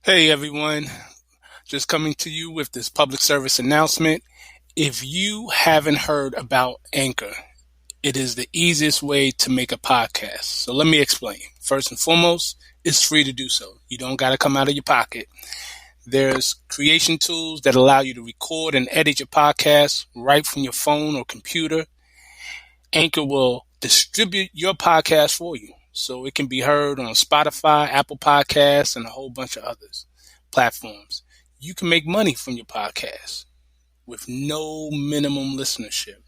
Hey everyone, just coming to you with this public service announcement. If you haven't heard about Anchor, it is the easiest way to make a podcast. So let me explain. First and foremost, it's free to do so. You don't got to come out of your pocket. There's creation tools that allow you to record and edit your podcast right from your phone or computer. Anchor will distribute your podcast for you, so it can be heard on Spotify, Apple Podcasts, and a whole bunch of others platforms. You can make money from your podcast with no minimum listenership.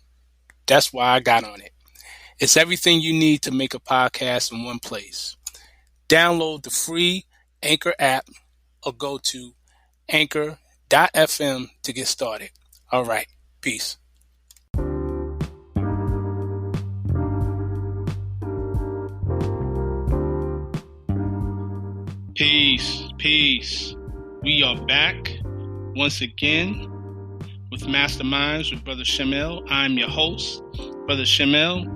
That's why I got on it. It's everything you need to make a podcast in one place. Download the free Anchor app or go to anchor.fm to get started. All right, peace. Peace. We are back once again with Masterminds with Brother Shemel. I'm your host, Brother Shemel,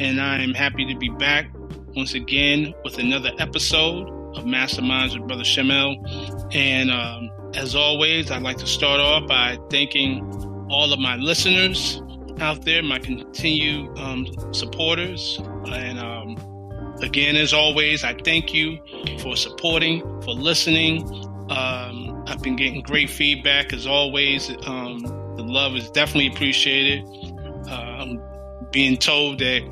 and I am happy to be back once again with another episode of Masterminds with Brother Shemel. And as always, I'd like to start off by thanking all of my listeners out there, my continued supporters, and again, as always, I thank you for supporting, for listening. I've been getting great feedback as always. The love is definitely appreciated. I'm being told that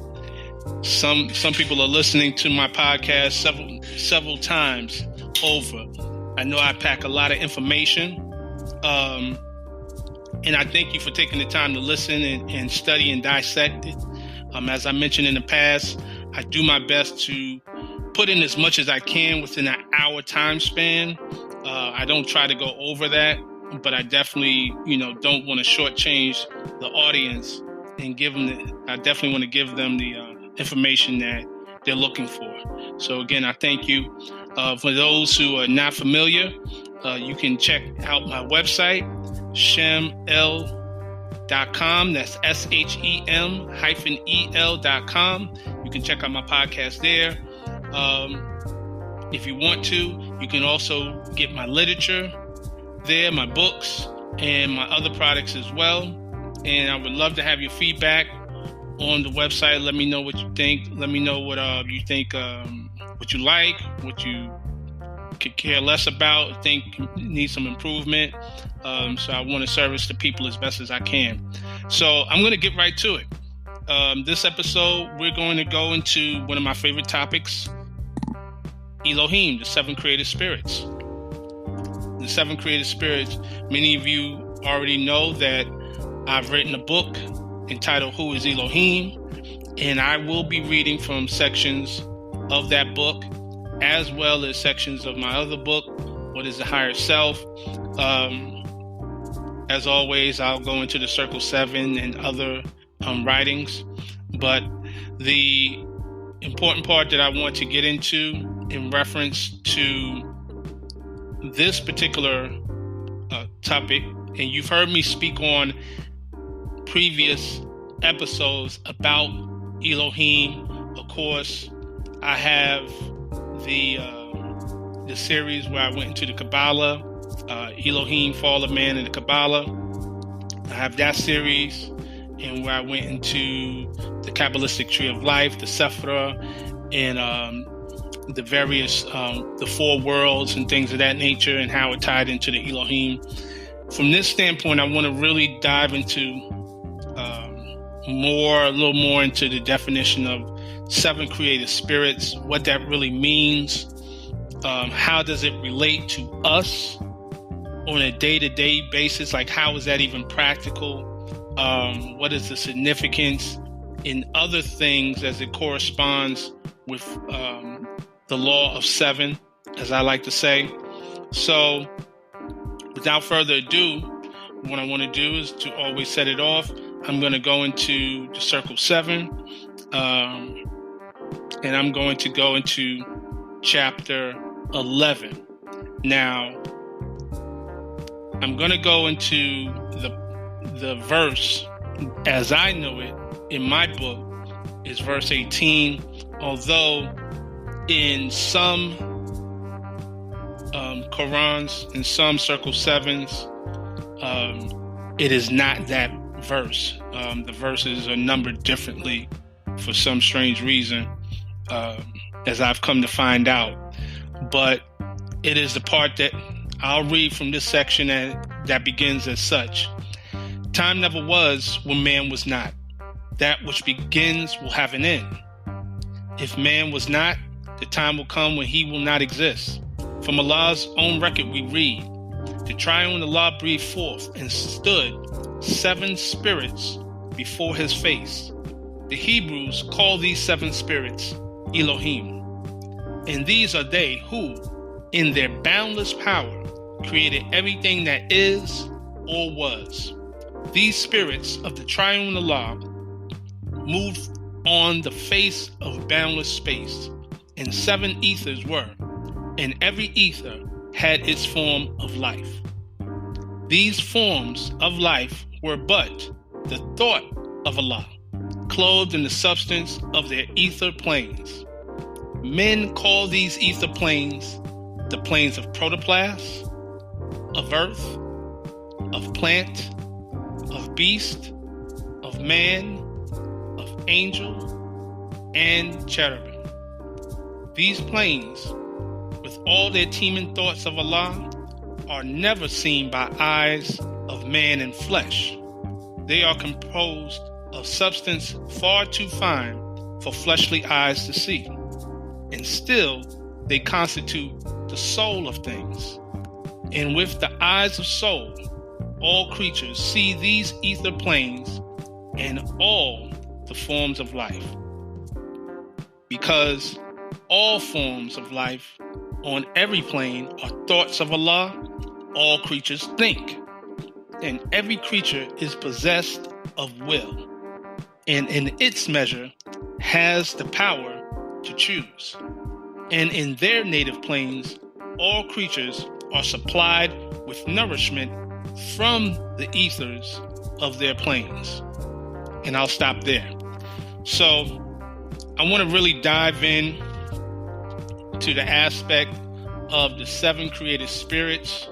some people are listening to my podcast several times over. I know I pack a lot of information, and I thank you for taking the time to listen and study and dissect it. As I mentioned in the past, I do my best to put in as much as I can within an hour time span. I don't try to go over that, but I definitely, don't want to shortchange the audience and give them. I definitely want to give them the information that they're looking for. So again, I thank you. For those who are not familiar, you can check out my website, sheml.com. That's SHEM-EL.com. You can check out my podcast there. If you want to, you can also get my literature there, my books, and my other products as well. And I would love to have your feedback on the website. Let me know what you think. Let me know what you think, what you like, what you could care less about, think needs some improvement. So I want to service the people as best as I can. So I'm going to get right to it. This episode, we're going to go into one of my favorite topics, Elohim, the seven created spirits. The seven created spirits. Many of you already know that I've written a book entitled Who is Elohim? And I will be reading from sections of that book, as well as sections of my other book, What is the Higher Self? As always, I'll go into the Circle 7 and other writings. But the important part that I want to get into in reference to this particular topic, and you've heard me speak on previous episodes about Elohim. Of course, I have the series where I went into the Kabbalah, Elohim, Fall of Man, and the Kabbalah. I have that series, and where I went into the Kabbalistic Tree of Life, the Sephira, and the various, the four worlds and things of that nature, and how it tied into the Elohim. From this standpoint, I want to really dive into a little more into the definition of seven created spirits, what that really means, how does it relate to us on a day-to-day basis, like how is that even practical, what is the significance in other things as it corresponds with the law of seven, as I like to say. So without further ado, what I want to do is to always set it off. I'm going to go into the Circle 7, and I'm going to go into chapter 11. Now, I'm going to go into the verse as I know it in my book is verse 18, although in some Qurans and some circle sevens, it is not that verse. The verses are numbered differently for some strange reason, as I've come to find out. But it is the part that I'll read from this section that begins as such. Time never was when man was not. That which begins will have an end. If man was not, the time will come when he will not exist. From Allah's own record we read, the triune Allah breathed forth and stood 7 spirits before his face. The Hebrews call these 7 spirits Elohim. And these are they who, in their boundless power, created everything that is or was. These spirits of the triune Allah moved on the face of boundless space, and 7 ethers were, and every ether had its form of life. These forms of life were but the thought of Allah, clothed in the substance of their ether planes. Men call these ether planes the planes of protoplast, of earth, of plant, of beast, of man, of angel, and cherubim. These planes, with all their teeming thoughts of Allah, are never seen by eyes of man and flesh. They are composed of substance far too fine for fleshly eyes to see, and still they constitute the soul of things. And with the eyes of soul, all creatures see these ether planes and all the forms of life. Because all forms of life on every plane are thoughts of Allah, all creatures think. And every creature is possessed of will, and in its measure has the power to choose. And in their native planes, all creatures are supplied with nourishment from the ethers of their planes. And I'll stop there. So I want to really dive in to the aspect of the 7 created spirits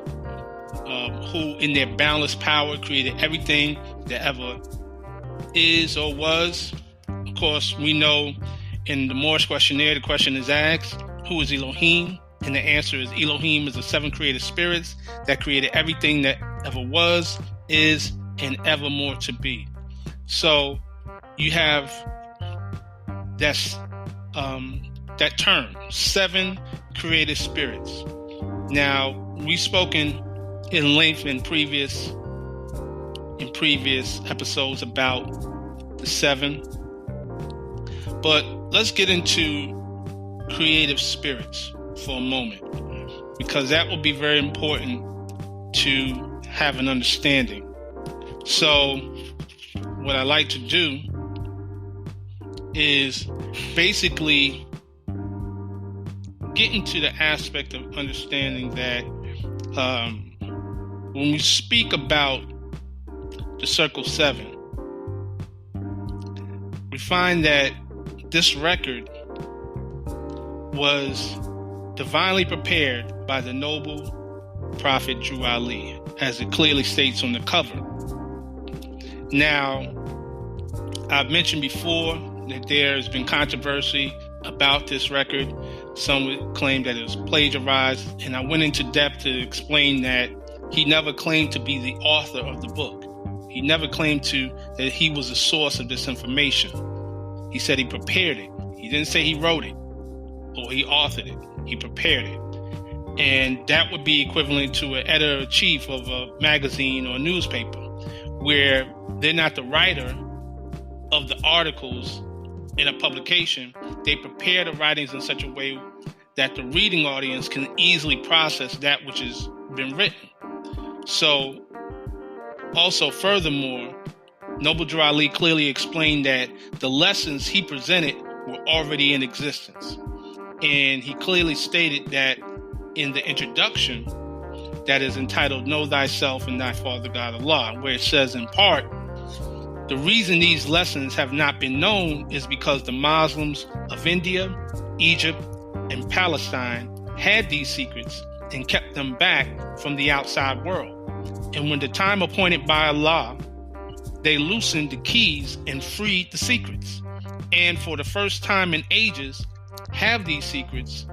who in their boundless power created everything that ever is or was. Of course, we know in the Moor's questionnaire, the question is asked, who is Elohim? And the answer is Elohim is the 7 created spirits that created everything that ever was, is, and ever more to be. So you have that term, 7 created spirits. Now, we've spoken in length in previous episodes about the 7, but let's get into creative spirits for a moment, because that will be very important to have an understanding. So what I like to do is basically get into the aspect of understanding that when we speak about the Circle 7, we find that this record was divinely prepared by the noble prophet Drew Ali, as it clearly states on the cover. Now, I've mentioned before that there's been controversy about this record. Some would claim that it was plagiarized, and I went into depth to explain that he never claimed to be the author of the book. He never claimed that he was the source of this information. He said he prepared it. He didn't say he wrote it or he authored it. He prepared it. And that would be equivalent to an editor-in-chief of a magazine or a newspaper, where they're not the writer of the articles in a publication. They prepare the writings in such a way that the reading audience can easily process that which has been written. So, also furthermore, Noble Drew Ali clearly explained that the lessons he presented were already in existence. And he clearly stated that in the introduction that is entitled Know Thyself and Thy Father God Allah, where it says in part, the reason these lessons have not been known is because the Muslims of India, Egypt, and Palestine had these secrets and kept them back from the outside world. And when the time appointed by Allah, they loosened the keys and freed the secrets. And for the first time in ages, have these secrets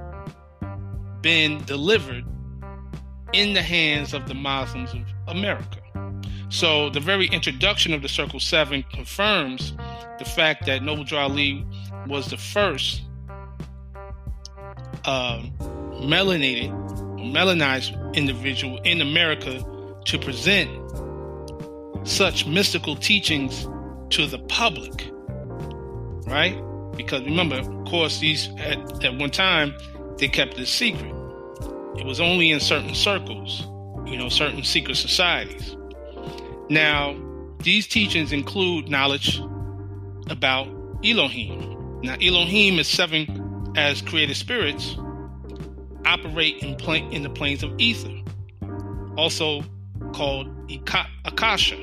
been delivered in the hands of the Muslims of America. So the very introduction of the Circle 7 confirms the fact that Noble Drew Ali was the first melanized individual in America to present such mystical teachings to the public, right? Because remember, of course, these at one time they kept it secret. It was only in certain circles, certain secret societies. Now, these teachings include knowledge about Elohim. Now, Elohim is 7 as created spirits operate in the planes of ether, also called Akasha,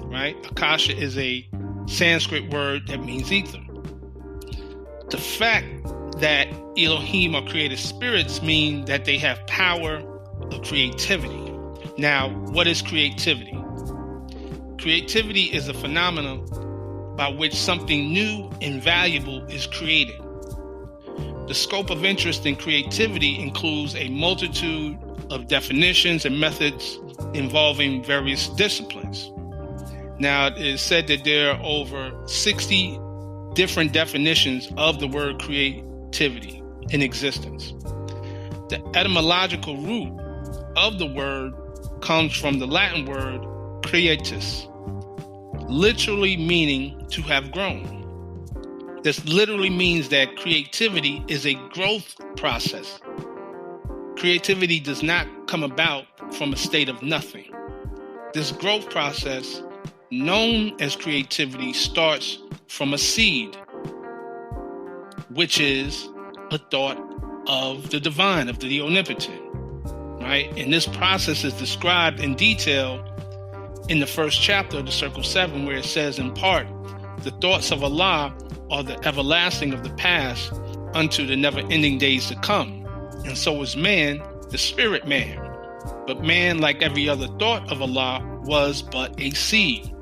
right? Akasha is a Sanskrit word that means ether. The fact that Elohim are created spirits mean that they have power of creativity. Now, what is creativity? Creativity is a phenomenon by which something new and valuable is created. The scope of interest in creativity includes a multitude of definitions and methods involving various disciplines. Now, it is said that there are over 60 different definitions of the word creativity in existence. The etymological root of the word comes from the Latin word creatus, literally meaning to have grown. This literally means that creativity is a growth process. Creativity does not come about from a state of nothing. This growth process, known as creativity, starts from a seed, which is a thought of the divine, of the omnipotent, right? And this process is described in detail in the first chapter of the Circle 7, where it says in part, the thoughts of Allah are the everlasting of the past unto the never-ending days to come. And so is man, the spirit man. But man, like every other thought of Allah, was but a seed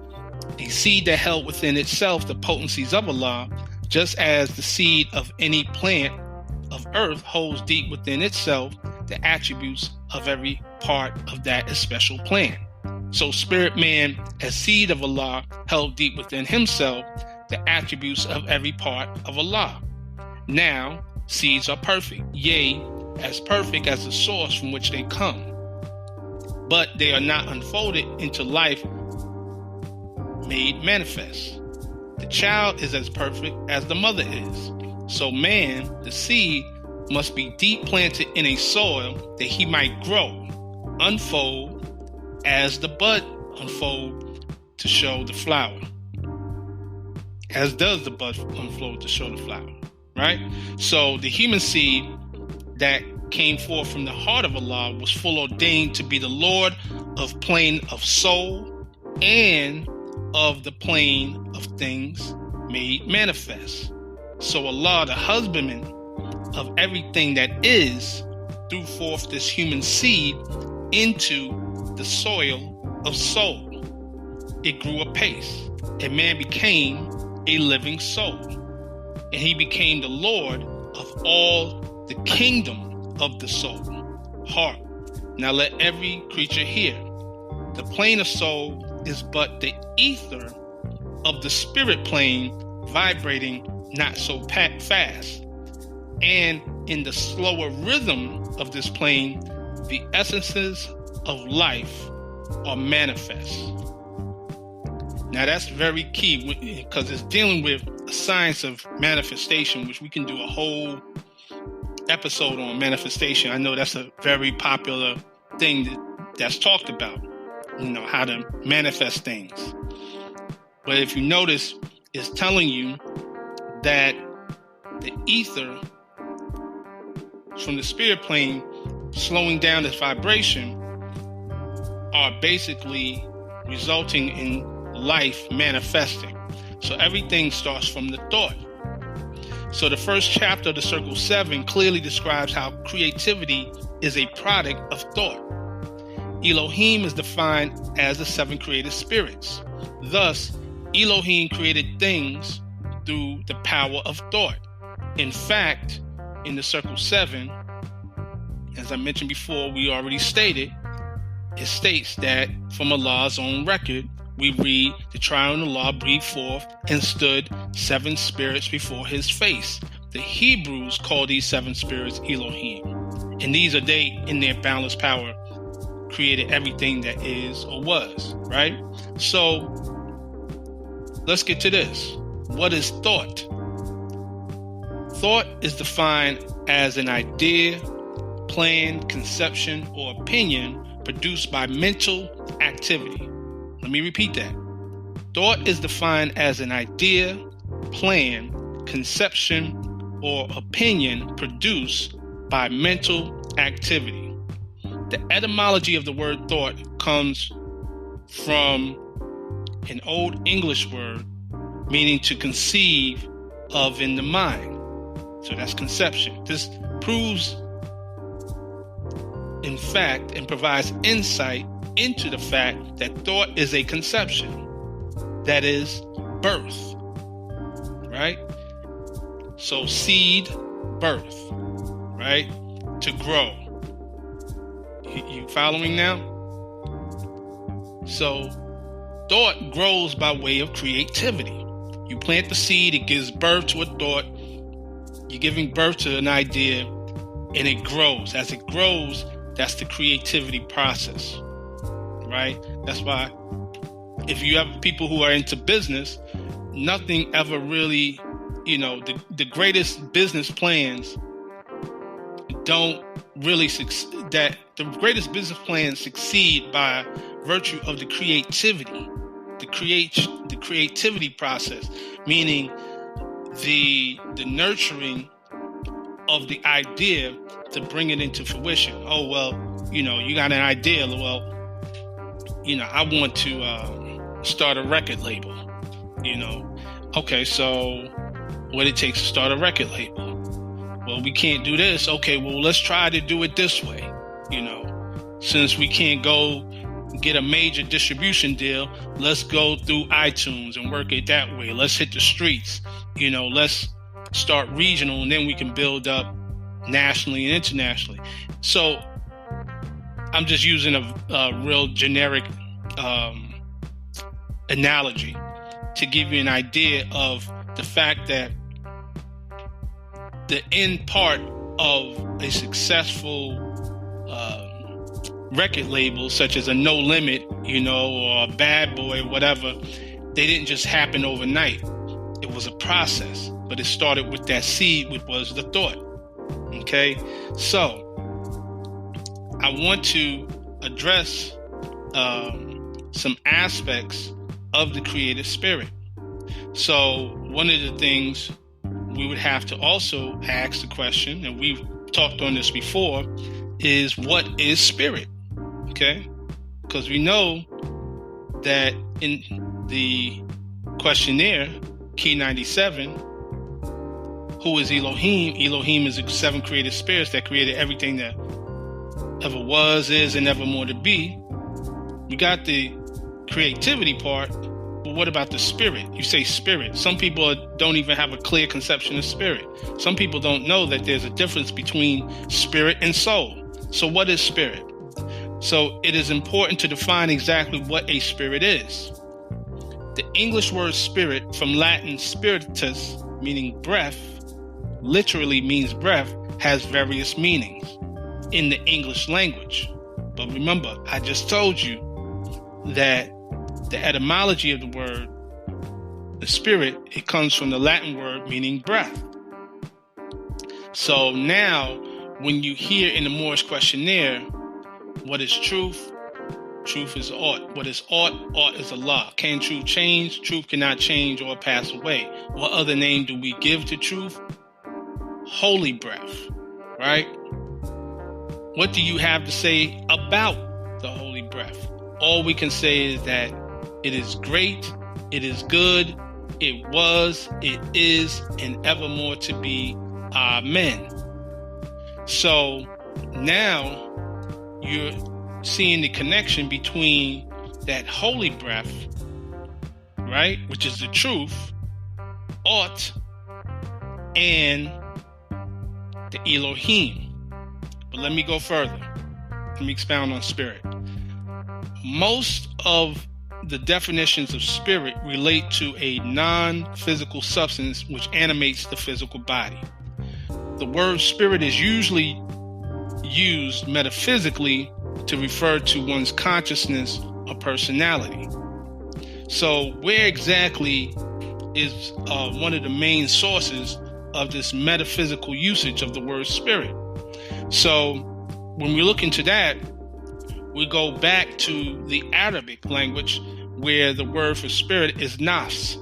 that held within itself the potencies of Allah, just as the seed of any plant of earth holds deep within itself the attributes of every part of that special plant. So spirit man, as seed of Allah, held deep within himself the attributes of every part of Allah. Now, seeds are perfect, yea, as perfect as the source from which they come. But they are not unfolded into life made manifest. The child is as perfect as the mother is. So man, the seed, must be deep planted in a soil that he might grow, unfold, as the bud unfold to show the flower. As does the bud unfold to show the flower, right? So the human seed that came forth from the heart of Allah was full ordained to be the Lord of plane of soul and of the plane of things made manifest. So Allah, the husbandman of everything that is, threw forth this human seed into the soil of soul. It grew apace, and man became a living soul, and he became the Lord of all the kingdom of the soul, heart. Now let every creature hear. The plane of soul is but the ether of the spirit plane vibrating not so fast. And in the slower rhythm of this plane, the essences of life are manifest. Now that's very key because it's dealing with a science of manifestation, which we can do a whole episode on manifestation. I know that's a very popular thing that's talked about, how to manifest things. But if you notice, it's telling you that the ether from the spirit plane slowing down its vibration are basically resulting in life manifesting. So everything starts from the thought. So the first chapter of the Circle 7 clearly describes how creativity is a product of thought. Elohim is defined as the 7 created spirits. Thus, Elohim created things through the power of thought. In fact, in the Circle 7, as I mentioned before, we already stated, it states that from Allah's own record, we read, the triune Allah breathed forth and stood 7 spirits before his face. The Hebrews call these 7 spirits Elohim. And these are they, in their boundless power, created everything that is or was, right? So, let's get to this. What is thought? Thought is defined as an idea, plan, conception, or opinion produced by mental activity. Let me repeat that. Thought is defined as an idea, plan, conception, or opinion produced by mental activity. The etymology of the word thought comes from an Old English word meaning to conceive of in the mind. So that's conception. This proves, in fact, and provides insight into the fact that thought is a conception. That is birth, right? So seed, birth, right? To grow. You following now? So thought grows by way of creativity. You plant the seed, it gives birth to a thought. You're giving birth to an idea, and it grows. As it grows, that's the creativity process, right? That's why if you have people who are into business, nothing ever really, the greatest business plans don't really succeed. That the greatest business plans succeed by virtue of the creativity, the creativity process, meaning the nurturing of the idea to bring it into fruition. Oh, well, you got an idea. Well, I want to start a record label. Okay, so what it takes to start a record label? Well, we can't do this. Okay, well, let's try to do it this way. Since we can't go get a major distribution deal, let's go through iTunes and work it that way. Let's hit the streets. Let's start regional, and then we can build up nationally and internationally. So I'm just using a real generic analogy to give you an idea of the fact that the end part of a successful record label, such as a No Limit, or a Bad Boy, whatever, they didn't just happen overnight. It was a process, but it started with that seed, which was the thought. Okay, so I want to address some aspects of the creative spirit. So one of the things we would have to also ask the question, and we've talked on this before, is what is spirit? Okay, because we know that in the questionnaire, Key 97, who is Elohim? Elohim is the 7 created spirits that created everything that ever was, is, and ever more to be. We got the creativity part, but what about the spirit? You say spirit. Some people don't even have a clear conception of spirit. Some people don't know that there's a difference between spirit and soul. So what is spirit? So it is important to define exactly what a spirit is. The English word spirit, from Latin spiritus, meaning breath, literally means breath, has various meanings in the English language. But remember, I just told you that the etymology of the word, the spirit, it comes from the Latin word meaning breath. So now, when you hear in the Moor's questionnaire, what is truth? Truth is aught. What is aught? Aught is Allah. Can truth change? Truth cannot change or pass away. What other name do we give to truth? Holy breath, right? What do you have to say about the holy breath? All we can say is that it is great, it is good, it was, it is, and evermore to be. Amen. So now you're seeing the connection between that holy breath, right, which is the truth, Ot, and the Elohim. But let me go further. Let me expound on spirit. Most of the definitions of spirit relate to a non-physical substance which animates the physical body. The word spirit is usually used metaphysically to refer to one's consciousness or personality. So where exactly is one of the main sources of this metaphysical usage of the word spirit? So when we look into that, we go back to the Arabic language where the word for spirit is nafs.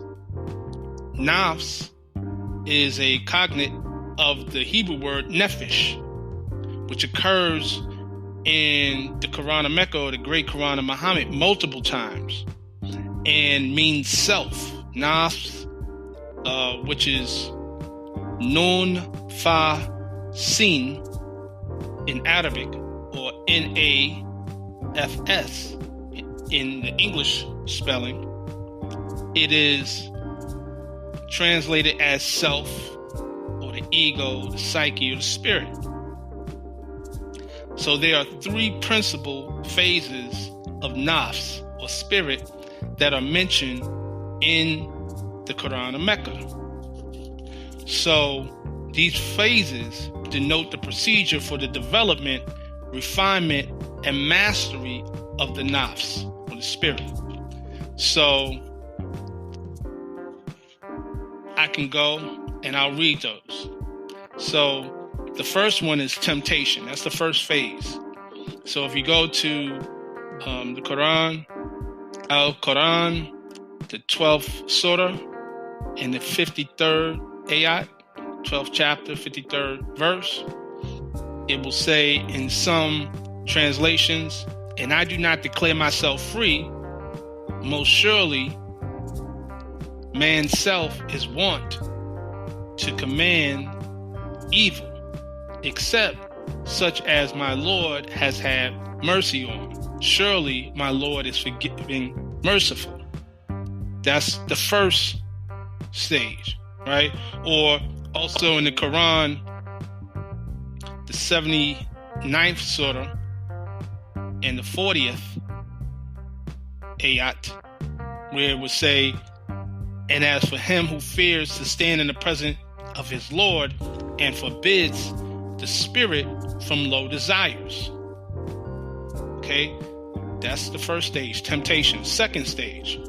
Nafs is a cognate of the Hebrew word nephesh, which occurs in the Quran of Mecca or the Great Quran of Muhammad multiple times and means self. Nafs, which is nun fa sin in Arabic, or N-A-F-S in the English spelling. It is translated as self, or the ego, the psyche, or the spirit. So there are three principal phases of nafs, or spirit, that are mentioned in the Quran of Mecca. So these phases denote the procedure for the development, refinement, and mastery of the nafs, or the spirit. So I can go and I'll read those. So the first one is temptation. That's the first phase. So if you go to the Quran, Al-Quran, the 12th surah, and the 53rd ayat, 12th chapter, 53rd verse, it will say in some translations, "And I do not declare myself free. Most surely, man's self is wont to command evil, except such as my Lord has had mercy on. Surely my Lord is forgiving, merciful." That's the first stage, right? Or also in the Quran, the 79th surah and the 40th ayat, where it would say, "And as for him who fears to stand in the presence of his Lord and forbids the spirit from low desires." Okay, that's the first stage, temptation. Second stage,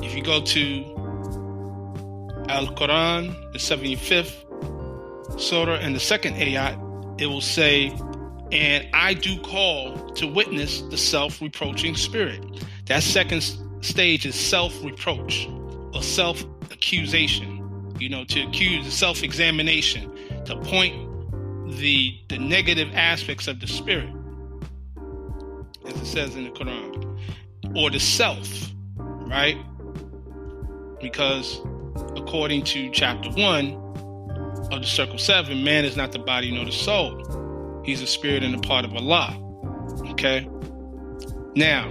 if you go to Al-Quran, the 75th surah and the second ayat, it will say, "And I do call to witness the self-reproaching spirit." That second stage is self-reproach or self-accusation, to accuse, self-examination, to point the negative aspects of the spirit, as it says in the Quran, or the self, right? Because according to chapter 1 of the Circle 7, man is not the body nor the soul. He's a spirit and a part of Allah. Okay? Now,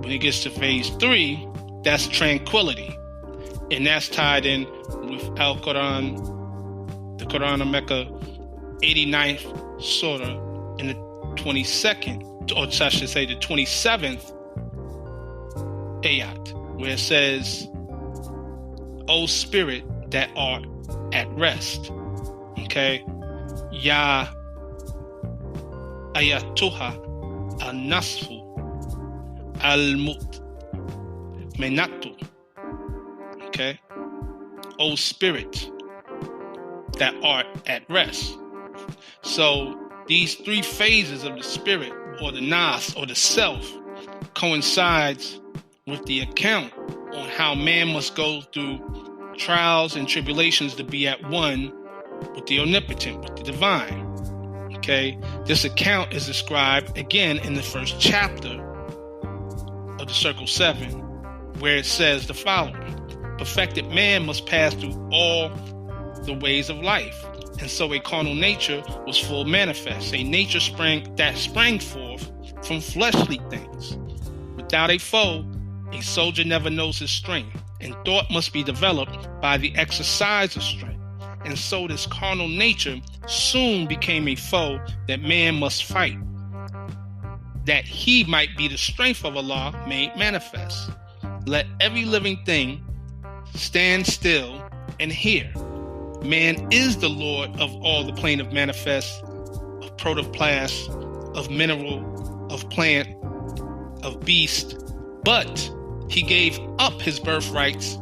when it gets to phase 3, that's tranquility. And that's tied in with Al-Quran, the Quran of Mecca, 89th surah, and the 22nd, or I should say the 27th ayat, where it says, "O spirit that art at rest." Okay? Ya ayatuha al-nasfu al-mu'minatu. Okay? O spirit that art at rest. So these three phases of the spirit, or the nas, or the self, coincides with the account on how man must go through trials and tribulations to be at one with the omnipotent, with the divine. Okay, this account is described again in the first chapter of the Circle 7, where it says the following: "Perfected man must pass through all the ways of life, and so a carnal nature was full manifest, a nature sprang forth from fleshly things. Without a foe, a soldier never knows his strength, and thought must be developed by the exercise of strength. And so this carnal nature soon became a foe that man must fight, that he might be the strength of Allah made manifest. Let every living thing stand still and hear. Man is the Lord of all the plane of manifest, of protoplasm, of mineral, of plant, of beast, but he gave up his birthrights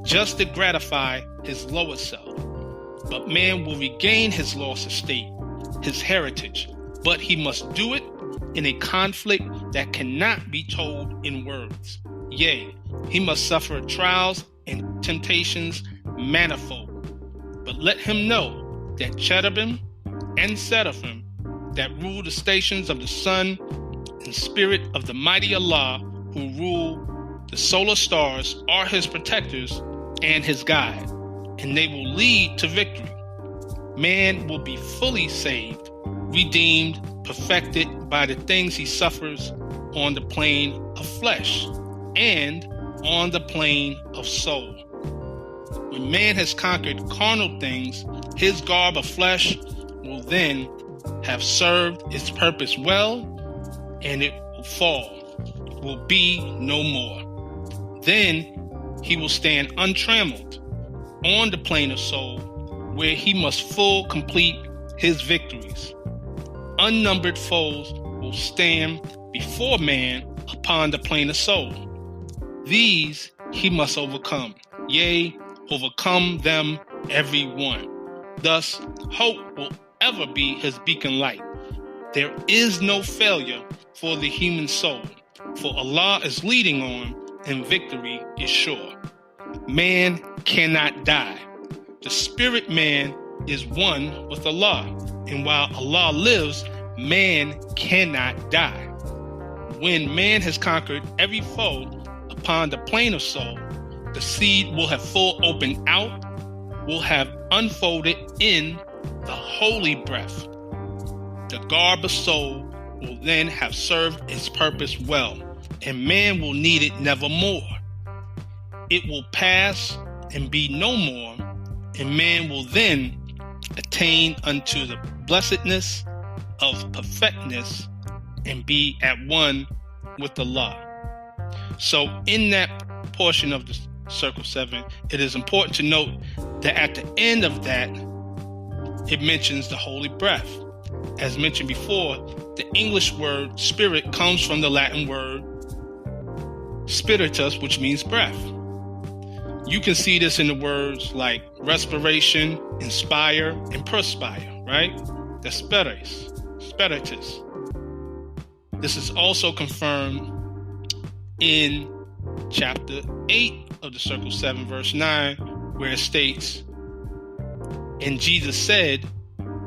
just to gratify his lower self. But man will regain his lost estate, his heritage, but he must do it in a conflict that cannot be told in words. Yea, he must suffer trials and temptations manifold. But let him know that cherubim and seraphim that rule the stations of the sun and spirit of the mighty Allah who rule the solar stars are his protectors and his guide, and they will lead to victory. Man will be fully saved, redeemed, perfected by the things he suffers on the plane of flesh and on the plane of soul. When man has conquered carnal things, his garb of flesh will then have served its purpose well, and it will fall, will be no more. Then he will stand untrammeled on the plane of soul, where he must complete his victories. Unnumbered foes will stand before man upon the plane of soul. These he must overcome, yea, overcome them every one. Thus, hope will ever be his beacon light. There is no failure for the human soul, for Allah is leading on, and victory is sure. Man cannot die. The spirit man is one with Allah, and while Allah lives, man cannot die. When man has conquered every foe upon the plane of soul, the seed will have full opened out, will have unfolded in the holy breath. The garb of soul will then have served its purpose well, and man will need it nevermore. It will pass and be no more, and man will then attain unto the blessedness of perfectness and be at one with Allah. So in that portion of the Circle 7, it is important to note that at the end of that, it mentions the holy breath. As mentioned before, the English word spirit comes from the Latin word spiritus, which means breath. You can see this in the words like respiration, inspire, and perspire, right? The spiritus. This is also confirmed in chapter 8 of the Circle 7, verse 9, where it states, and Jesus said,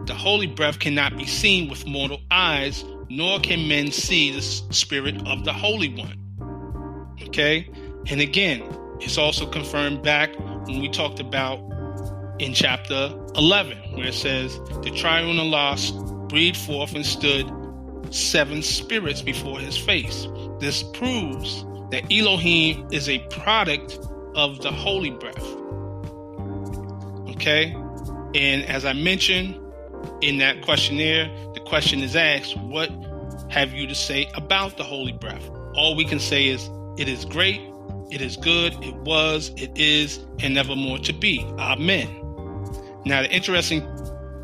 the holy breath cannot be seen with mortal eyes, nor can men see the spirit of the Holy One. Okay? And again, it's also confirmed back when we talked about in chapter 11, where it says, the triune Allah breathed forth and stood 7 spirits before his face. This proves that Elohim is a product of the holy breath. Okay? And as I mentioned in that questionnaire, the question is asked, what have you to say about the holy breath? All we can say is, it is great, it is good, it was, it is, and nevermore to be. Amen. Now, the interesting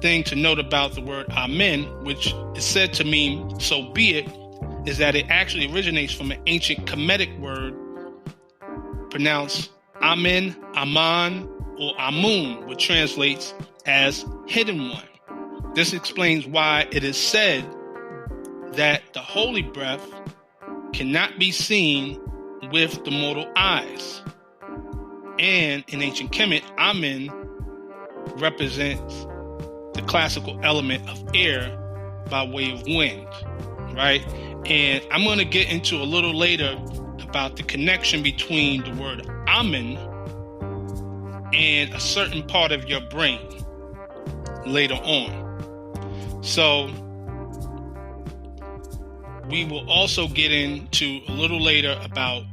thing to note about the word Amen, which is said to mean so be it, is that it actually originates from an ancient Kemetic word pronounced Amen, Aman, or Amun, which translates as hidden one. This explains why it is said that the holy breath cannot be seen with the mortal eyes. And in ancient Kemet, Amen represents the classical element of air by way of wind, right? And I'm going to get into a little later about the connection between the word Amen and a certain part of your brain. later on. So we will also get into a little later about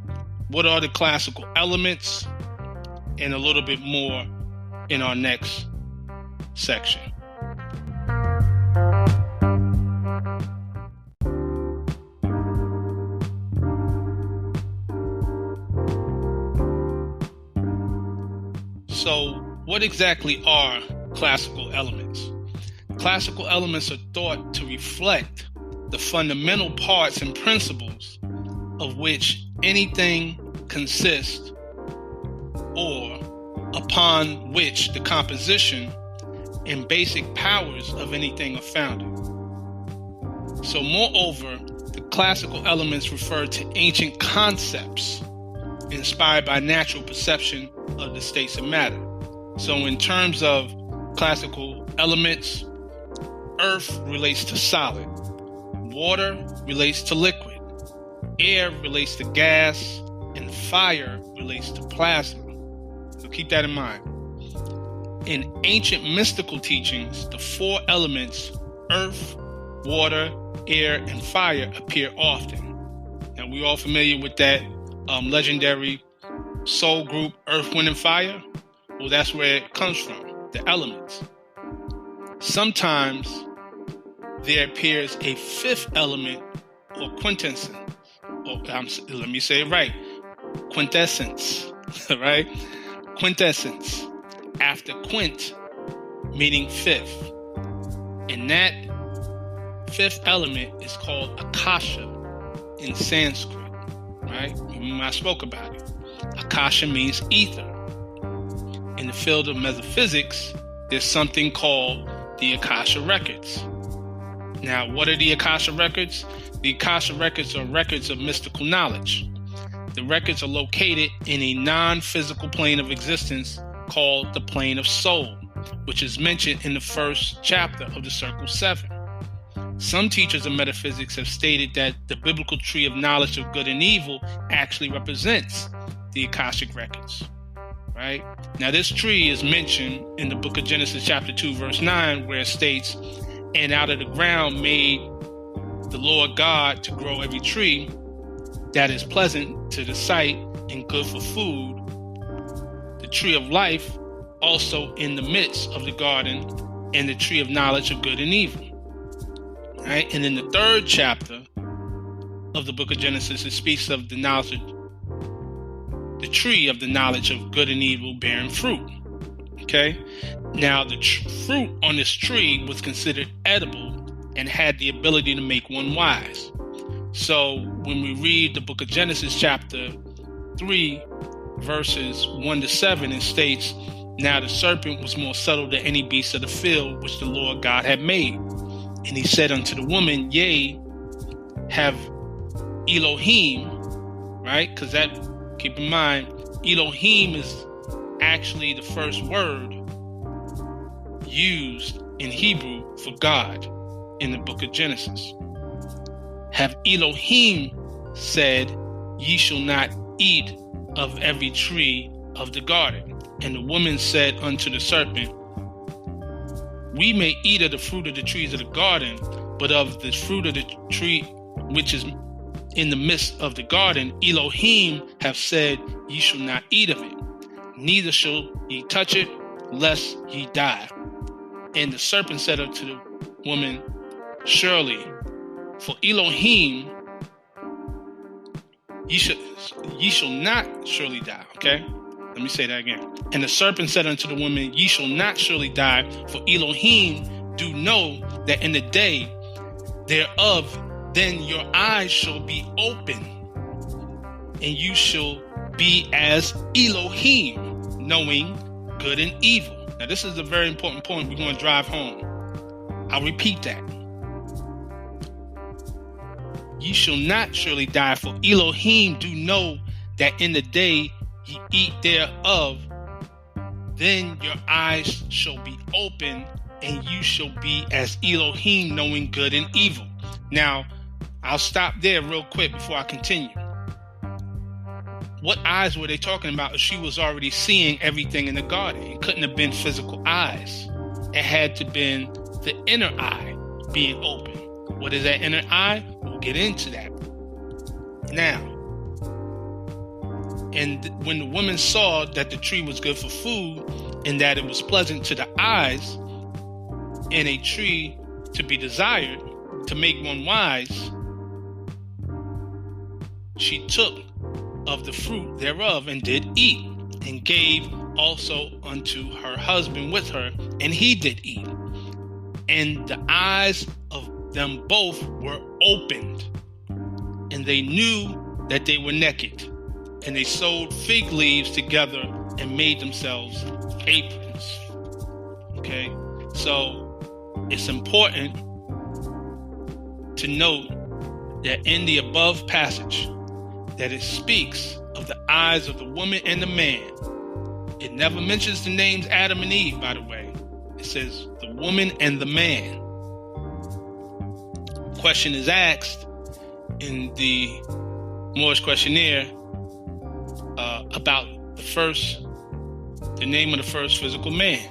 what are the classical elements and a little bit more in our next section. So, what exactly are classical elements? Classical elements are thought to reflect the fundamental parts and principles of which anything consists, or upon which the composition and basic powers of anything are founded. So, moreover, the classical elements refer to ancient concepts inspired by natural perception of the states of matter. So in terms of classical elements, earth relates to solid, water relates to liquid, air relates to gas, and fire relates to plasma. So keep that in mind. In ancient mystical teachings, the four elements, earth, water, air, and fire, appear often. Now we're all familiar with that legendary soul group, Earth, Wind, and Fire. Well, that's where it comes from, the elements. Sometimes there appears a fifth element, or quintessence. Let me say it right. Quintessence, right? Quintessence. After quint, meaning fifth. And that fifth element is called Akasha in Sanskrit, right? I spoke about it. Akasha means ether. In the field of metaphysics, there's something called the Akasha Records. Now, what are the Akasha Records? The Akasha Records are records of mystical knowledge. The records are located in a non-physical plane of existence called the plane of soul, which is mentioned in the first chapter of the Circle 7. Some teachers of metaphysics have stated that the biblical tree of knowledge of good and evil actually represents the Akashic Records, right? Now, this tree is mentioned in the book of Genesis chapter 2, verse 9, where it states, "And out of the ground made the Lord God to grow every tree that is pleasant to the sight and good for food, the tree of life also in the midst of the garden, and the tree of knowledge of good and evil." Right? And in the third chapter of the book of Genesis, it speaks of the knowledge of the tree of the knowledge of good and evil bearing fruit. Okay? Now, the fruit on this tree was considered edible and had the ability to make one wise. So when we read the book of Genesis chapter 3, verses 1 to 7, it states, "Now the serpent was more subtle than any beast of the field which the Lord God had made. And he said unto the woman, Yea, have Elohim," right? Because that, keep in mind, Elohim is actually the first word used in Hebrew for God in the book of Genesis. "Have Elohim said, Ye shall not eat of every tree of the garden. And the woman said unto the serpent, We may eat of the fruit of the trees of the garden, but of the fruit of the tree which is in the midst of the garden, Elohim have said, Ye shall not eat of it, neither shall ye touch it, lest ye die. And the serpent said unto the woman, Surely, for Elohim, ye shall not surely die." Okay? Let me say that again. "And the serpent said unto the woman, Ye shall not surely die, for Elohim do know that in the day thereof, then your eyes shall be open, and you shall be as Elohim, knowing good and evil." Now, this is a very important point we're going to drive home. I'll repeat that. "Ye shall not surely die, for Elohim do know that in the day ye eat thereof, then your eyes shall be open, and you shall be as Elohim, knowing good and evil." Now, I'll stop there real quick before I continue. What eyes were they talking about if she was already seeing everything in the garden? It couldn't have been physical eyes. it had to been the inner eye being open. What is that inner eye? We'll get into that. Now, and when the woman saw that the tree was good for food and that it was pleasant to the eyes and a tree to be desired to make one wise, she took of the fruit thereof and did eat, and gave also unto her husband with her, and he did eat. And the eyes of them both were opened, and they knew that they were naked, and they sewed fig leaves together and made themselves aprons. Okay, so it's important to note that in the above passage, that it speaks of the eyes of the woman and the man. It never mentions the names Adam and Eve, by the way. It says the woman and the man. Question is asked in the Moor's questionnaire about the name of the first physical man.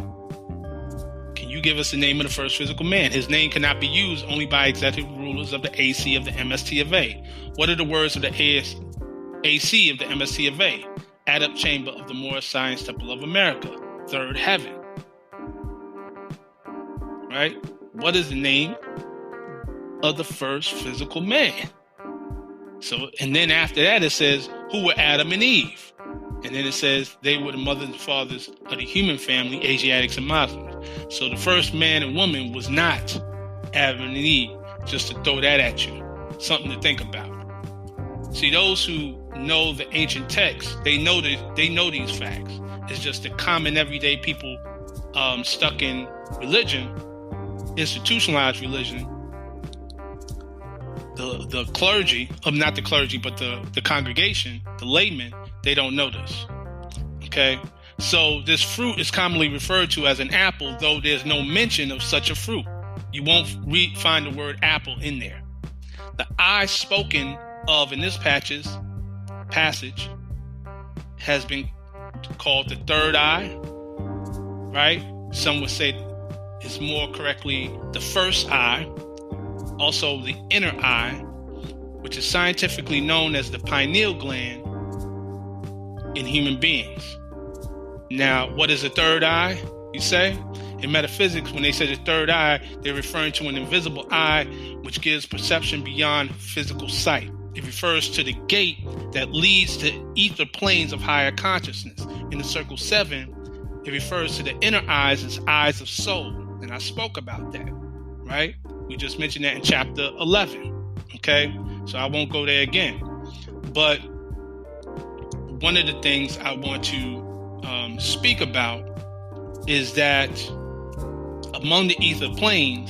Can you give us the name of the first physical man? His name cannot be used only by executive rulers of the AC of the MST of A. What are the words of the AC of the MST of A? Adept Chamber of the Moor Science Temple of America, Third Heaven. Right? What is the name of the first physical man? So, and then after that it says, who were Adam and Eve? And then it says they were the mothers and fathers of the human family, Asiatics and Muslims. So the first man and woman was not Adam and Eve. Just to throw that at you. Something to think about. See, those who know the ancient texts, they know these facts. It's just the common everyday people stuck in religion, institutionalized religion, the clergy, not the clergy, but the congregation, the laymen, they don't know this. Okay? So this fruit is commonly referred to as an apple, though there's no mention of such a fruit. You won't find the word apple in there. The eye spoken of in this passage has been called the third eye, right? Some would say it's more correctly the first eye. Also the inner eye, which is scientifically known as the pineal gland in human beings. Now, what is a third eye, you say? In metaphysics, when they say the third eye, they're referring to an invisible eye which gives perception beyond physical sight. It refers to the gate that leads to ether planes of higher consciousness. In the Circle 7, it refers to the inner eyes as eyes of soul. And I spoke about that, right? We just mentioned that in chapter 11, okay? So I won't go there again. But one of the things I want to speak about is that among the ether planes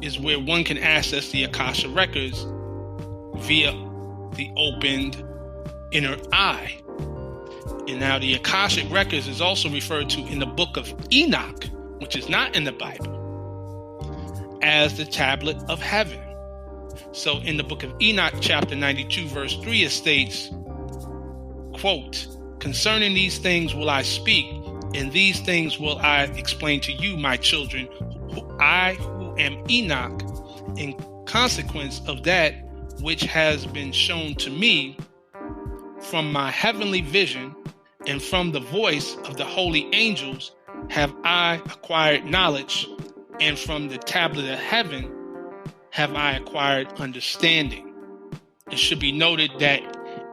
is where one can access the Akasha Records via the opened inner eye. And now the Akashic Records is also referred to in the book of Enoch, which is not in the Bible, as the tablet of heaven. So in the book of Enoch, chapter 92, verse 3, it states, quote, "Concerning these things will I speak, and these things will I explain to you, my children, I who am Enoch, in consequence of that which has been shown to me from my heavenly vision and from the voice of the holy angels have I acquired knowledge, and from the tablet of heaven have I acquired understanding." It should be noted that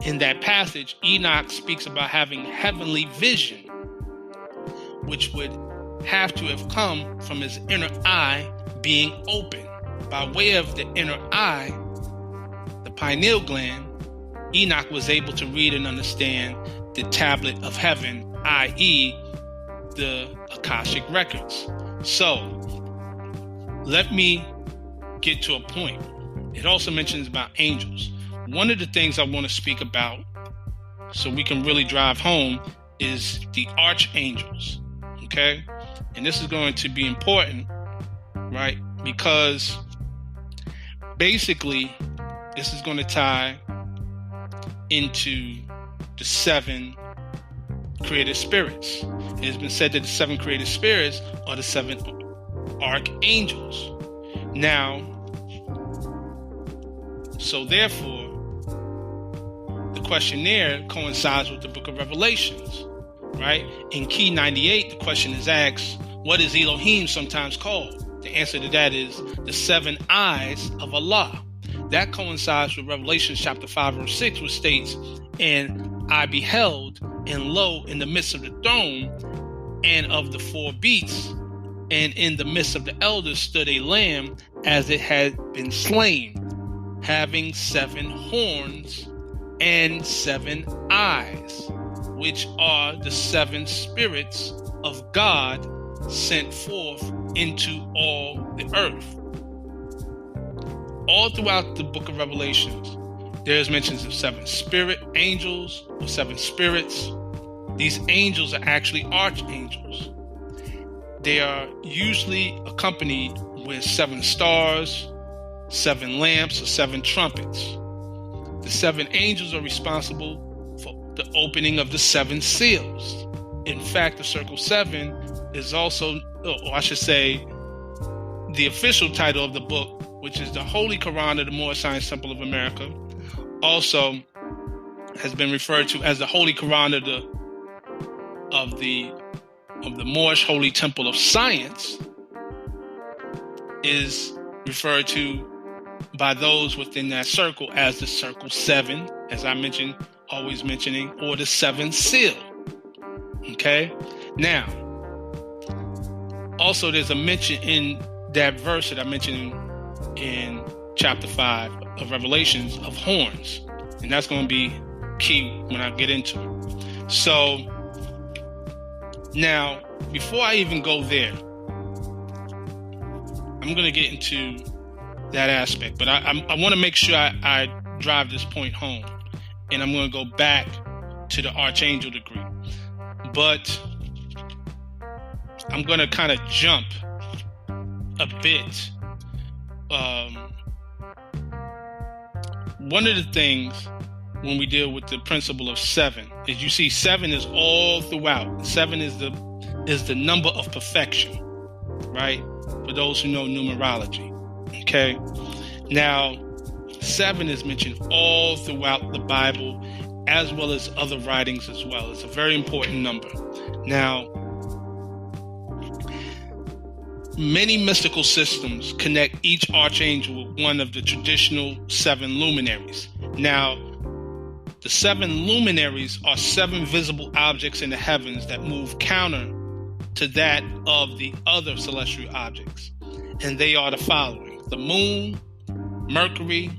in that passage, Enoch speaks about having heavenly vision, which would have to have come from his inner eye being open. By way of the inner eye, the pineal gland, Enoch was able to read and understand the tablet of heaven, i.e., the Akashic Records. So, let me get to a point. It also mentions about angels. One of the things I want to speak about, so we can really drive home, is the archangels. Okay? And this is going to be important, right? Because basically, this is going to tie into the 7 created spirits. It has been said that the 7 created spirits are the 7 archangels. Now, so therefore, the question there coincides with the book of Revelations, right? In key 98, the question is asked, what is Elohim sometimes called? The answer to that is the 7 eyes of Allah. That coincides with Revelation chapter 5 verse 6, which states, and I beheld, and lo, in the midst of the throne and of the 4 beasts, and in the midst of the elders stood a lamb as it had been slain, having 7 horns and 7 eyes, which are the 7 spirits of God sent forth into all the earth. All throughout the book of Revelations, there's mentions of 7 spirit angels or 7 spirits. These angels are actually archangels. They are usually accompanied with 7 stars, 7 lamps, or 7 trumpets. The 7 angels are responsible for the opening of the 7 seals. In fact, the Circle 7 is also, or I should say, the official title of the book, which is the Holy Quran of the Moor Science Temple of America, also has been referred to as the Holy Quran of the Moorish Holy Temple of Science, is referred to by those within that circle as the Circle 7, as I mentioned, always mentioning, or the 7th seal. Okay? Now, also there's a mention in that verse that I mentioned in chapter 5 of Revelations of horns. And that's going to be key when I get into it. So, now, before I even go there, I'm going to get into that aspect. But I want to make sure I drive this point home. And I'm going to go back to the archangel degree. But I'm going to kind of jump a bit. One of the things when we deal with the principle of 7 is you see 7 is all throughout. 7 is the number of perfection, right? For those who know numerology. Okay. Now, 7 is mentioned all throughout the Bible as well as other writings as well. It's a very important number. Now, many mystical systems connect each archangel with one of the traditional 7 luminaries. Now, the 7 luminaries are 7 visible objects in the heavens that move counter to that of the other celestial objects. And they are the following: the moon, Mercury,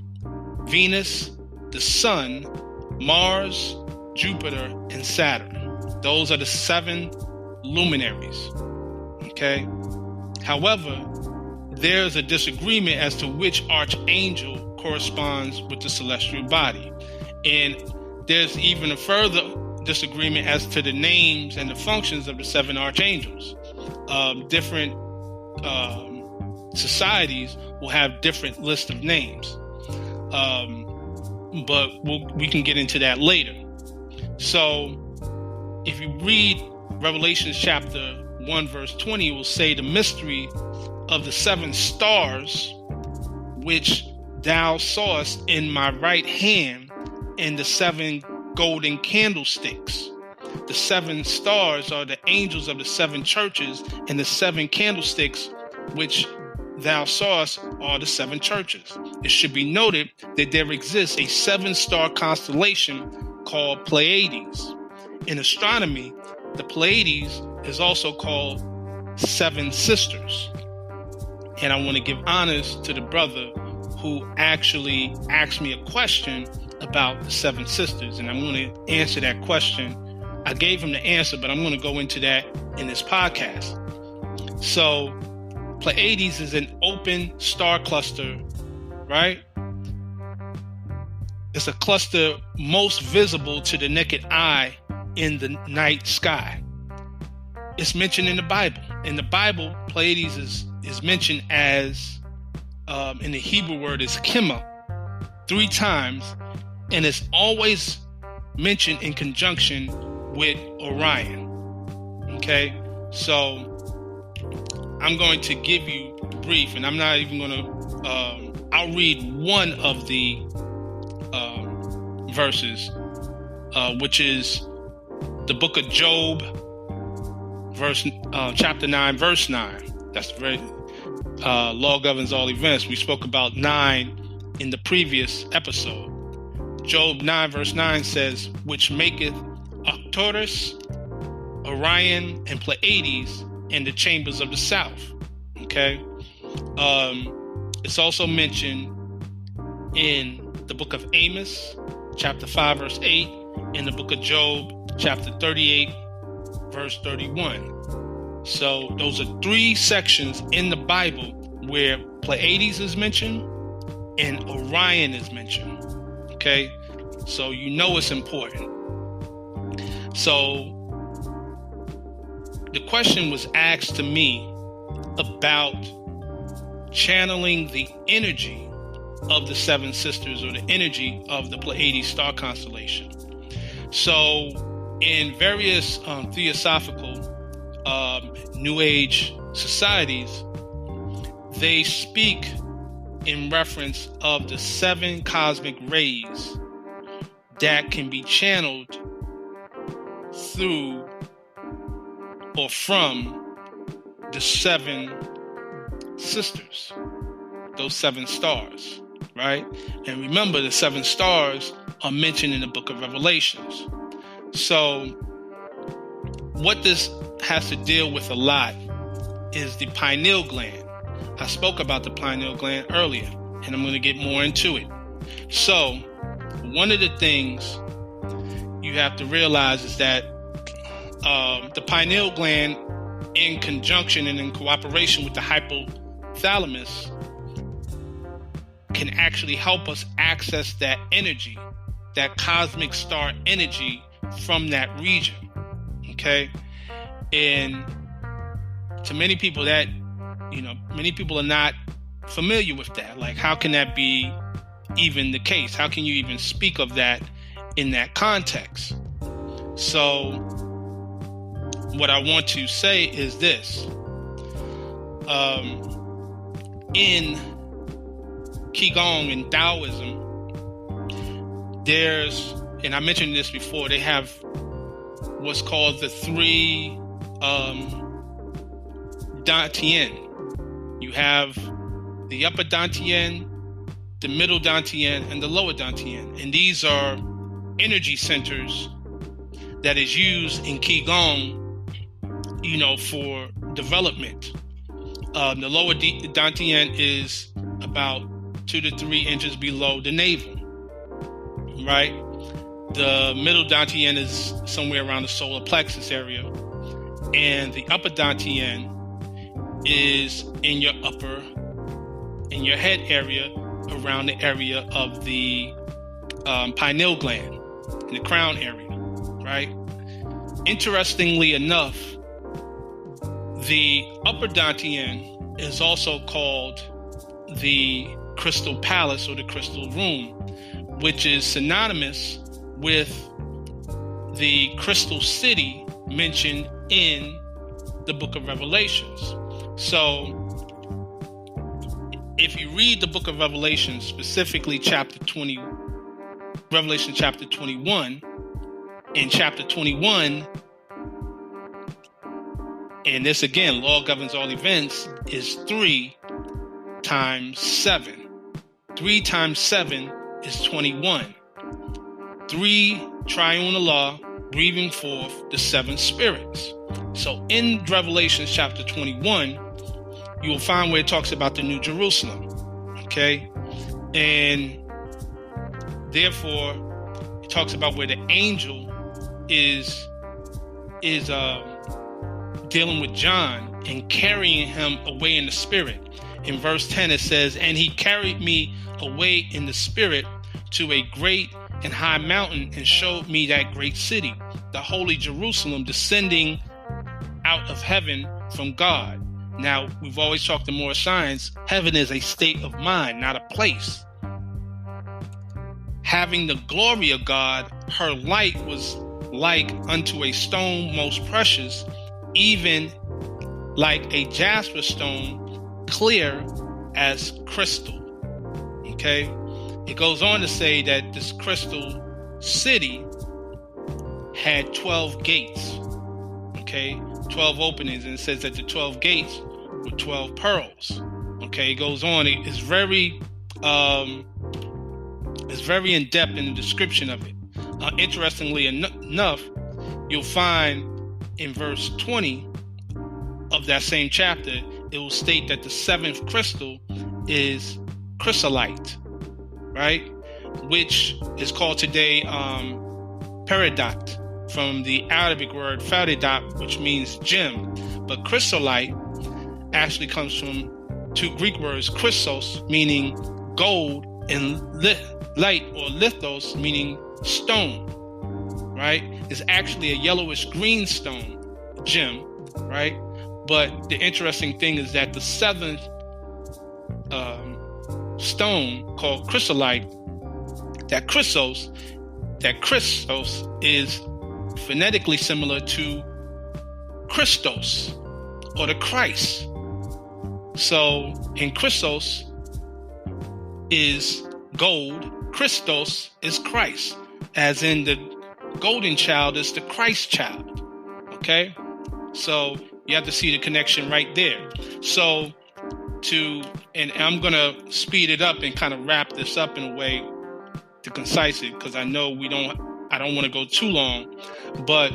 Venus, the sun, Mars, Jupiter, and Saturn. Those are the 7 luminaries. Okay? However, there's a disagreement as to which archangel corresponds with the celestial body. And there's even a further disagreement as to the names and the functions of the 7 archangels. Different societies will have different lists of names. But we can get into that later. So if you read Revelation chapter 1 verse 20, it will say the mystery of the 7 stars which thou sawest in my right hand, and the 7 golden candlesticks. The 7 stars are the angels of the 7 churches, and the 7 candlesticks which thou sawest are the 7 churches. It should be noted that there exists a 7-star constellation called Pleiades. In astronomy, the Pleiades is also called 7 sisters. And I want to give honors to the brother who actually asked me a question about the 7 sisters, and I'm going to answer that question. I gave him the answer, but I'm going to go into that in this podcast. So, Pleiades is an open star cluster, right? It's a cluster most visible to the naked eye in the night sky. It's mentioned in the Bible. In the Bible, Pleiades is mentioned as, in the Hebrew word, is Kima, 3 times, and it's always mentioned in conjunction with Orion. Okay, so I'm going to give you brief, and I'm not even going to, I'll read one of the verses, which is the book of Job, chapter 9, verse 9. That's very, law governs all events. We spoke about 9 in the previous episode. Job 9, verse 9 says, which maketh Arcturus, Orion, and Pleiades in the chambers of the south. Okay. It's also mentioned in the book of Amos, chapter 5, verse 8, in the book of Job, chapter 38, verse 31. So those are 3 sections in the Bible where Pleiades is mentioned and Orion is mentioned. Okay, so you know it's important. So the question was asked to me about channeling the energy of the 7 sisters, or the energy of the Pleiades star constellation. So in various theosophical New Age societies, they speak in reference of the 7 cosmic rays that can be channeled through or from the 7 sisters, those 7 stars, right? And remember, the 7 stars are mentioned in the book of Revelations. So what this has to deal with a lot is the pineal gland. I spoke about the pineal gland earlier, and I'm going to get more into it. So one of the things you have to realize is that the pineal gland, in conjunction and in cooperation with the hypothalamus, can actually help us access that energy, that cosmic star energy from that region. Okay? And to many people that, many people are not familiar with that. Like, how can that be even the case? How can you even speak of that in that context? So what I want to say is this. In Qigong and Taoism, and I mentioned this before, they have what's called the 3 Dantian. You have the upper Dantian, the middle Dantian, and the lower Dantian. And these are energy centers that is used in Qigong, for development. The lower Dantian is about 2 to 3 inches below the navel, right? The middle Dantian is somewhere around the solar plexus area, and the upper Dantian is in your head area, around the area of the pineal gland, in the crown area, right? Interestingly enough, the upper Dantian is also called the crystal palace or the crystal room, which is synonymous with the crystal city mentioned in the book of Revelations. So if you read the book of Revelation, specifically Revelation chapter 21, in chapter 21, and this again, law governs all events, is 3 times 7. 3 times 7 is 21. 3 triune law, breathing forth the 7 spirits. So in Revelation chapter 21, you will find where it talks about the New Jerusalem. Okay? And therefore, it talks about where the angel is dealing with John and carrying him away in the spirit. In verse 10, it says, and he carried me away in the spirit to a great and high mountain and showed me that great city, the holy Jerusalem, descending out of heaven from God. Now, we've always talked in Moor science, heaven is a state of mind, not a place. Having the glory of God, her light was like unto a stone most precious, even like a jasper stone, clear as crystal. Okay? It goes on to say that this crystal city had 12 gates. Okay? 12 openings, and it says that the 12 gates were 12 pearls. Okay? It goes on. It's very in depth in the description of it. Interestingly enough, you'll find in verse 20 of that same chapter, it will state that the seventh crystal is Chrysolite, right? Which is called today peridot, from the Arabic word faridot, which means gem. But Chrysolite actually comes from two Greek words, chrysos, meaning gold, and light or lithos, meaning stone, right? It's actually a yellowish green stone gem, right? But the interesting thing is that the seventh stone called Chrysolite, that Chrysos is phonetically similar to Christos or the Christ. So in Chrysos is gold, Christos is Christ, as in the golden child is the Christ child. Okay? So you have to see the connection right there. So and I'm going to speed it up and kind of wrap this up in a way to concise it, because I know I don't want to go too long, but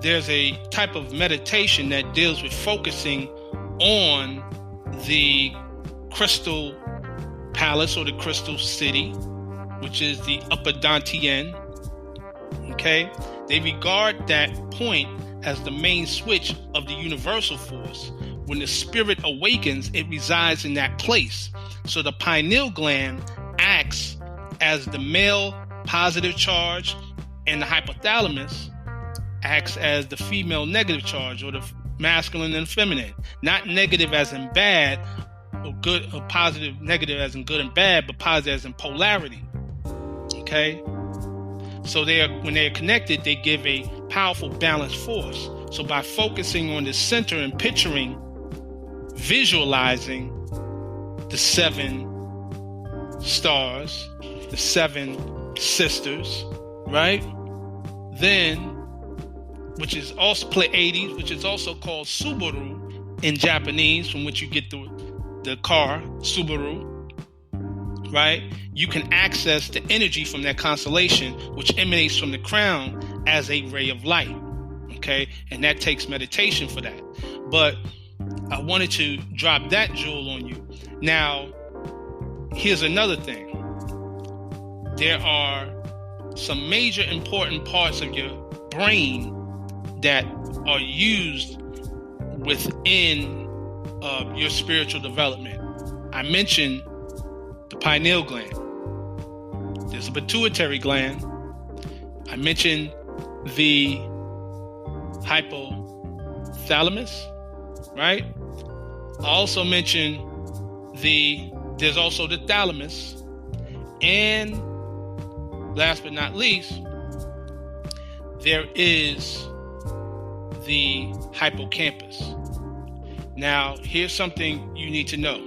there's a type of meditation that deals with focusing on the crystal palace or the crystal city, which is the upper Dantian. Okay? They regard that point as the main switch of the universal force. When the spirit awakens, it resides in that place. So the pineal gland acts as the male positive charge, and the hypothalamus acts as the female negative charge, or the masculine and feminine. Not negative as in bad, or good, or positive, negative as in good and bad, but positive as in polarity. Okay? So when they're connected, they give a powerful balanced force. So by focusing on the center and visualizing the seven stars, the seven sisters, right? Then, which is also Pleiades, which is also called Subaru in Japanese, from which you get the car, Subaru, right? You can access the energy from that constellation, which emanates from the crown as a ray of light, okay? And that takes meditation for that. But I wanted to drop that jewel on you. Now, here's another thing. There are some major important parts of your brain that are used within your spiritual development. I mentioned the pineal gland. There's a pituitary gland. I mentioned the hypothalamus, right? I also mentioned there's also the thalamus, and last but not least, there is the hippocampus. Now, here's something you need to know.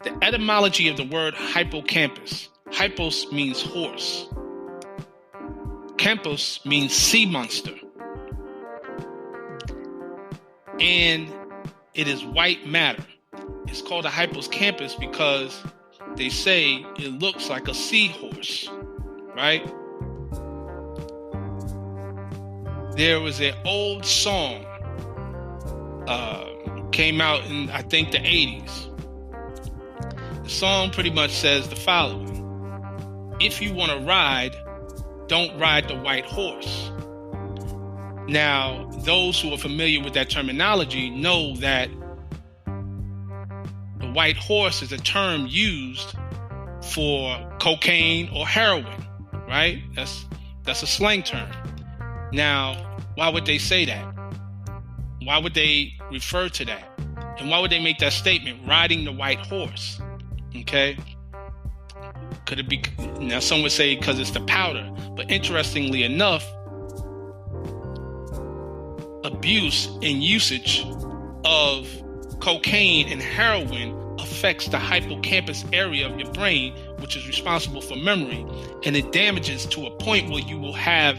The etymology of the word hippocampus. Hypos means horse. Campus means sea monster. And it is white matter. It's called a hippocampus because they say it looks like a seahorse, right? There was an old song, came out in, I think, the 80s. The song pretty much says the following: if you want to ride, don't ride the white horse. Now, those who are familiar with that terminology know that the white horse is a term used for cocaine or heroin, right? That's a slang term. Now, why would they say that? Why would they refer to that? And why would they make that statement, riding the white horse? Okay? Could it be? Now, some would say because it's the powder. But interestingly enough, abuse and usage of cocaine and heroin affects the hippocampus area of your brain, which is responsible for memory, and it damages to a point where you will have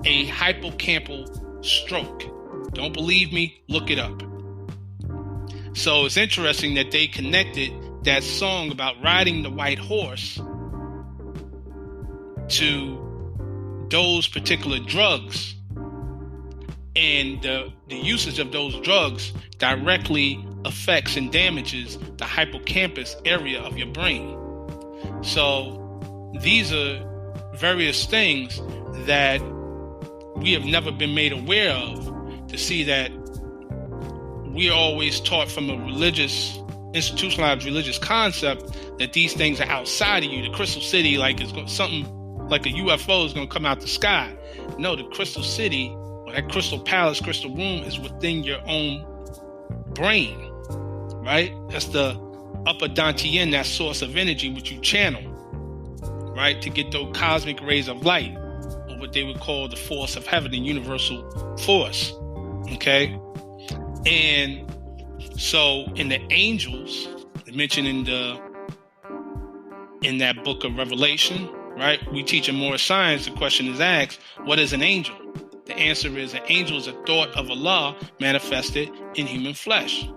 a hippocampal stroke. Don't believe me? Look it up. So it's interesting that they connected that song about riding the white horse to those particular drugs, and the usage of those drugs directly affects and damages the hippocampus area of your brain. So these are various things that we have never been made aware of, to see that we are always taught from a religious, institutionalized religious concept that these things are outside of you. The Crystal City, like it's something like a UFO is going to come out the sky. No, the Crystal City, or that Crystal Palace, Crystal Room, is within your own brain, right? That's the upper dantian, that source of energy which you channel, right, to get those cosmic rays of light, or what they would call the force of heaven, the universal force. Okay, and so in the angels mentioned in that book of Revelation, right? We teach in Moor science. The question is asked, what is an angel? The answer is an angel is a thought of Allah manifested in human flesh.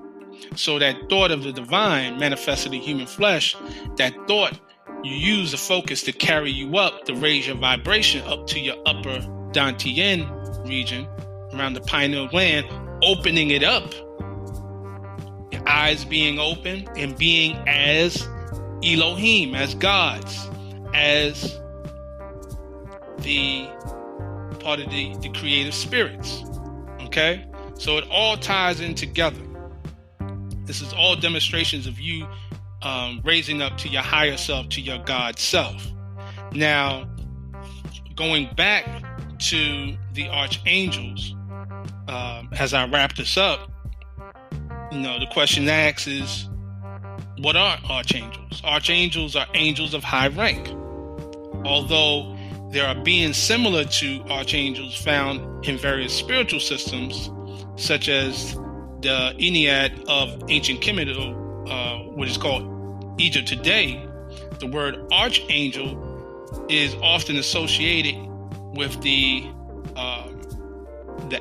So that thought of the divine manifested in human flesh, that thought, you use the focus to carry you up, to raise your vibration up to your upper dantian region, around the pineal gland, opening it up. Your eyes being open and being as Elohim, as gods, as the part of the creative spirits. Okay? So it all ties in together. This is all demonstrations of you raising up to your higher self, to your God self. Now, going back to the archangels, as I wrap this up, the question asked is, what are archangels? Archangels are angels of high rank. Although there are beings similar to archangels found in various spiritual systems, such as the Ennead of ancient Kemet, what is called Egypt today, the word archangel is often associated with the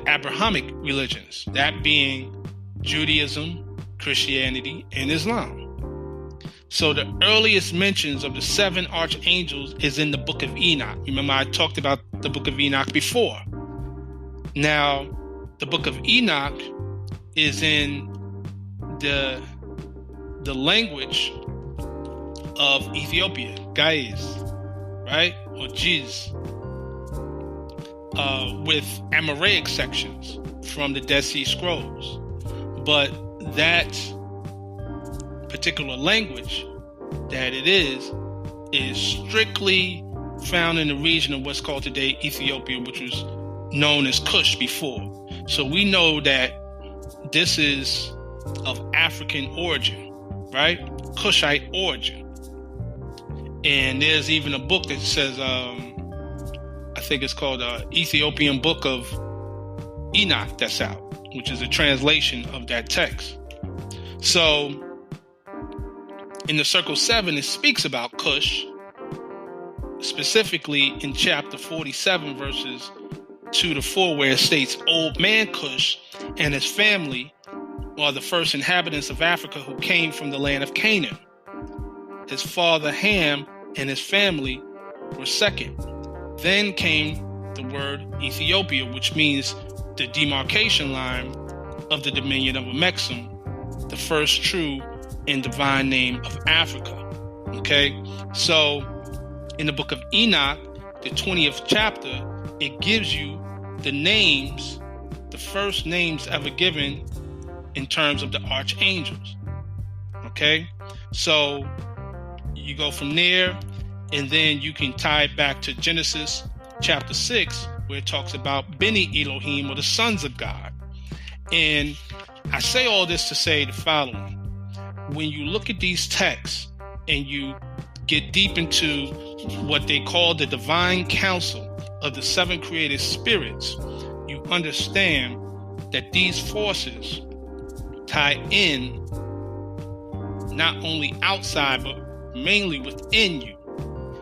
Abrahamic religions, that being Judaism, Christianity, and Islam. So the earliest mentions of the 7 archangels is in the book of Enoch. Remember, I talked about the book of Enoch before. Now, the book of Enoch is in the language of Ethiopia, Gais, right? Or Jiz, with Amoraic sections from the Dead Sea Scrolls. But that particular language that it is strictly found in the region of what's called today Ethiopia, which was known as Kush before. So we know that this is of African origin, right? Kushite origin. And there's even a book that says, I think it's called Ethiopian Book of Enoch that's out, which is a translation of that text. So in the Circle 7, it speaks about Kush, specifically in chapter 47, verses 2 to 4, where it states, Old man Kush and his family are the first inhabitants of Africa who came from the land of Canaan. His father Ham and his family were second. Then came the word Ethiopia, which means the demarcation line of the dominion of Amexem, the first true and divine name of Africa. Okay, so in the book of Enoch, the 20th chapter, it gives you the names, the first names ever given in terms of the archangels. Okay, so you go from there, and then you can tie it back to Genesis chapter 6, where it talks about Beni Elohim, or the sons of God. And I say all this to say the following. When you look at these texts and you get deep into what they call the divine council of the seven created spirits, you understand that these forces tie in not only outside but mainly within you,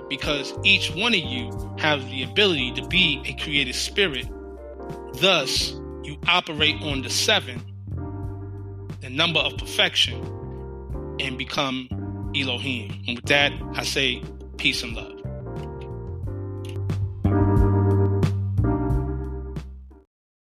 because each one of you has the ability to be a created spirit. Thus, you operate on the seven, the number of perfection, and become Elohim. And with that, I say peace and love.